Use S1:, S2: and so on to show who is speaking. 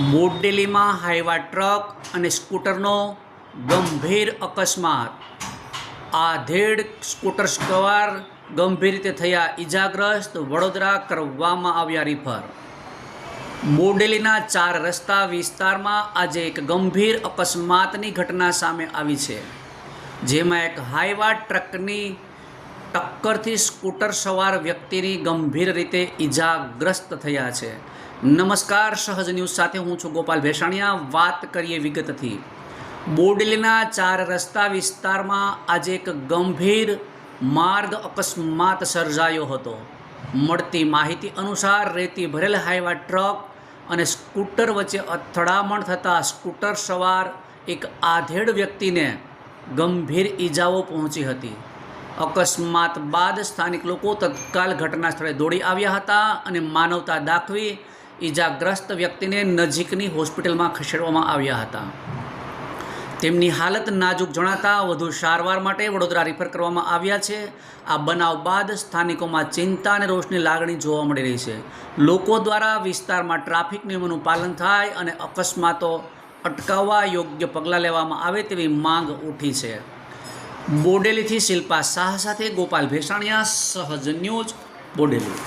S1: બોડેલીમાં Hyva truck અને સ્કૂટરનો ગંભીર અકસ્માત. આધેડ સ્કૂટર સવાર ગંભીર રીતે થયા ઈજાગ્રસ્ત. વડોદરા કરવામાં આવ્યા રિફર. બોડેલીના 4 રસ્તા વિસ્તારમાં આજે એક ગંભીર અકસ્માતની ઘટના સામે આવી છે, જેમાં એક હાઈવા ટ્રકની ટક્કરથી સ્કૂટર સવાર વ્યક્તિની ગંભીર રીતે ઈજાગ્રસ્ત થયા છે. નમસ્કાર, સહજ ન્યૂઝ સાથે હું છું ગોપાલ ભેસાણિયા. વાત કરીએ વિગતથી. બોડેલીના 4 રસ્તા વિસ્તારમાં આજે એક ગંભીર માર્ગ અકસ્માત સર્જાયો હતો. મળતી માહિતી અનુસાર રેતી ભરેલ હાઈવા ટ્રક અને સ્કૂટર વચ્ચે અથડામણ થતાં સ્કૂટર સવાર એક આધેડ વ્યક્તિને ગંભીર ઈજાઓ પહોંચી હતી. અકસ્માત બાદ સ્થાનિક લોકો તત્કાલ ઘટના સ્થળે દોડી આવ્યા હતા અને માનવતા દાખવી ઈજાગ્રસ્ત વ્યક્તિને નજીકની હોસ્પિટલમાં ખસેડવામાં આવ્યા હતા. તેમની હાલત નાજુક જણાતા વધુ સારવાર માટે વડોદરા રિફર કરવામાં આવ્યા છે. આ બનાવ બાદ સ્થાનિકોમાં ચિંતા અને રોષની લાગણી જોવા મળી રહી છે. લોકો દ્વારા વિસ્તારમાં ટ્રાફિક નિયમોનું પાલન થાય અને અકસ્માતો અટકાવવા યોગ્ય પગલાં લેવામાં આવે તેવી માંગ ઉઠી છે. બોડેલીથી શિલ્પા શાહ સાથે ગોપાલ ભેસાણિયા, સહજ ન્યૂઝ, બોડેલી.